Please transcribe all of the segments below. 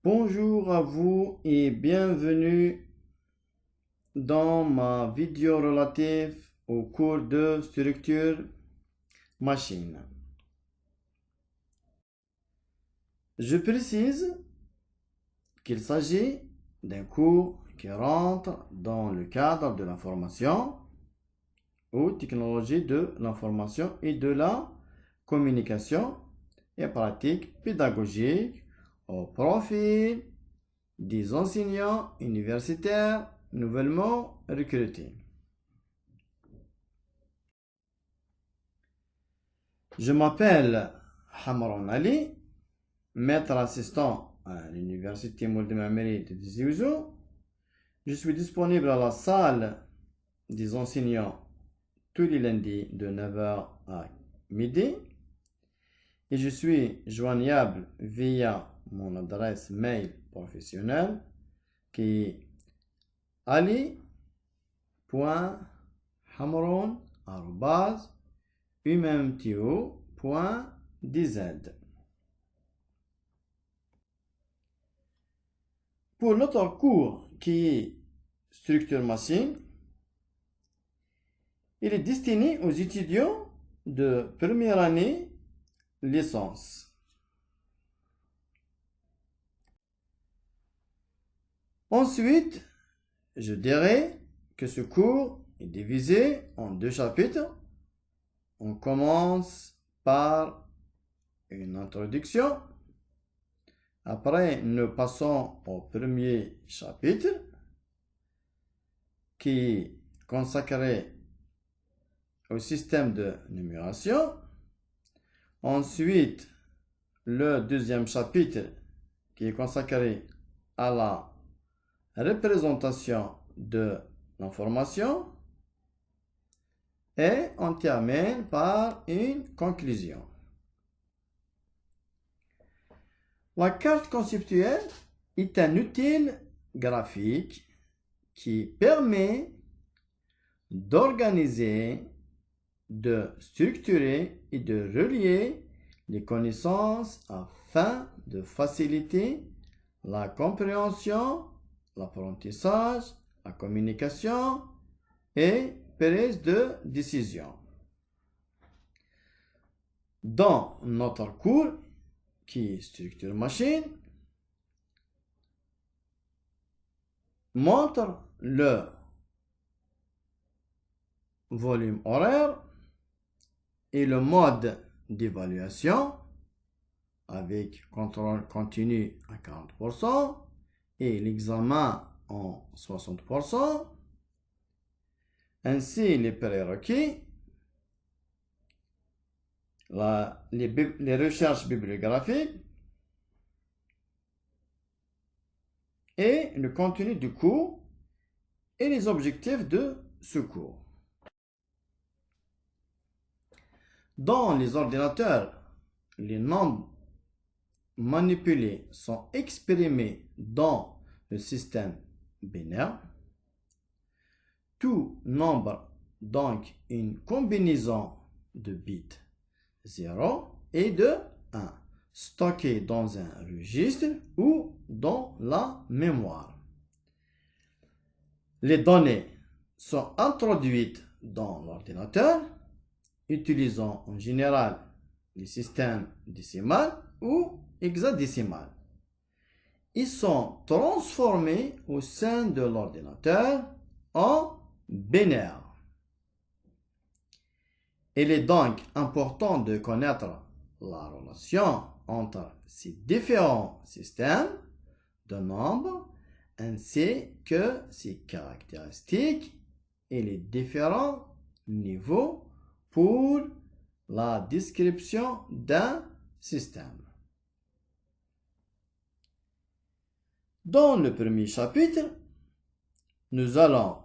Bonjour à vous et bienvenue dans ma vidéo relative au cours de structure machine. Je précise qu'il s'agit d'un cours qui rentre dans le cadre de l'information ou technologie de l'information et de la communication et pratique pédagogique au profit des enseignants universitaires nouvellement recrutés. Je m'appelle Hamron Ali, maître assistant à l'université Mouldi Mameri de Tizi Ouzou. Je suis disponible à la salle des enseignants tous les lundis de 9h à midi et je suis joignable via mon adresse mail professionnelle qui est ali.hamron@ummto.dz. Pour notre cours qui est structure machine, il est destiné aux étudiants de première année licence. Ensuite, je dirais que ce cours est divisé en deux chapitres. On commence par une introduction. Après, nous passons au premier chapitre qui est consacré au système de numération. Ensuite, le deuxième chapitre qui est consacré à la représentation de l'information. Et on termine par une conclusion. La carte conceptuelle est un outil graphique qui permet d'organiser, de structurer et de relier les connaissances afin de faciliter la compréhension, l'apprentissage, la communication et prise de décision. Dans notre cours qui est structure machine, montre le volume horaire et le mode d'évaluation avec contrôle continu à 40% et l'examen en 60%, ainsi les prérequis, les recherches bibliographiques et le contenu du cours et les objectifs de ce cours. Dans les ordinateurs, les nombres manipulés sont exprimés dans le système binaire. Tout nombre, donc une combinaison de bits 0 et de 1, stocké dans un registre ou dans la mémoire. Les données sont introduites dans l'ordinateur, utilisant en général les systèmes décimaux ou hexadécimal. Ils sont transformés au sein de l'ordinateur en binaire. Il est donc important de connaître la relation entre ces différents systèmes de nombres ainsi que ses caractéristiques et les différents niveaux pour la description d'un système. Dans le premier chapitre, nous allons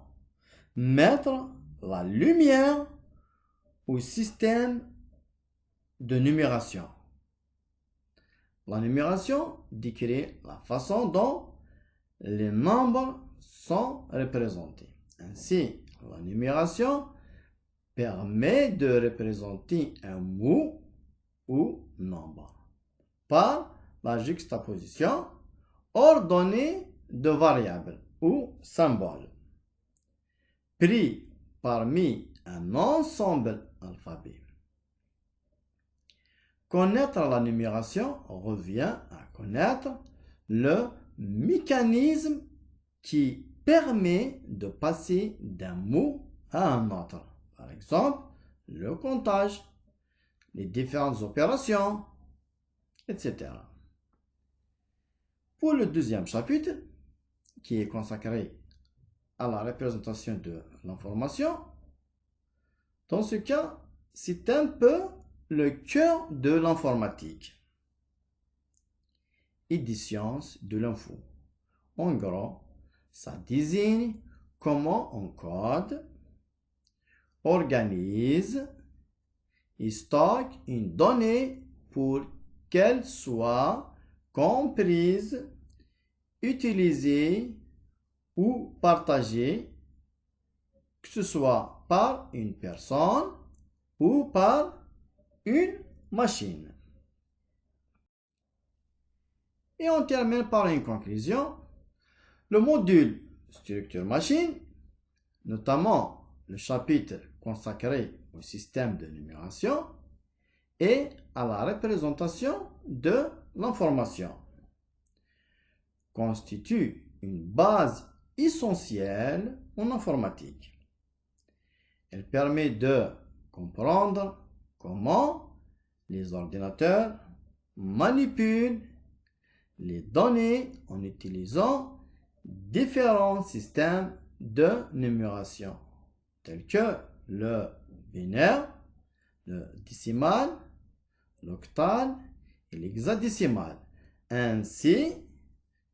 mettre la lumière au système de numération. La numération décrit la façon dont les nombres sont représentés. Ainsi, la numération permet de représenter un mot ou nombre par la juxtaposition ordonnée de variables ou symboles pris parmi un ensemble alphabet. Connaître la numération revient à connaître le mécanisme qui permet de passer d'un mot à un autre. Par exemple, le comptage, les différentes opérations, etc. Pour le deuxième chapitre, qui est consacré à la représentation de l'information, dans ce cas, c'est un peu le cœur de l'informatique et des sciences de l'info. En gros, ça désigne comment on code, organise et stocke une donnée pour qu'elle soit comprise, utilisée ou partagée, que ce soit par une personne ou par une machine. Et on termine par une conclusion. Le module structure machine, notamment le chapitre consacré au système de numération et à la représentation de l'information, constitue une base essentielle en informatique. Elle permet de comprendre comment les ordinateurs manipulent les données en utilisant différents systèmes de numération, tels que le binaire, le décimal, l'octal et l'hexadécimal, ainsi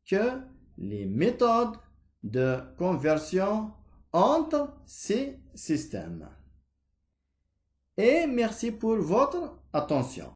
que les méthodes de conversion entre ces systèmes. Et merci pour votre attention.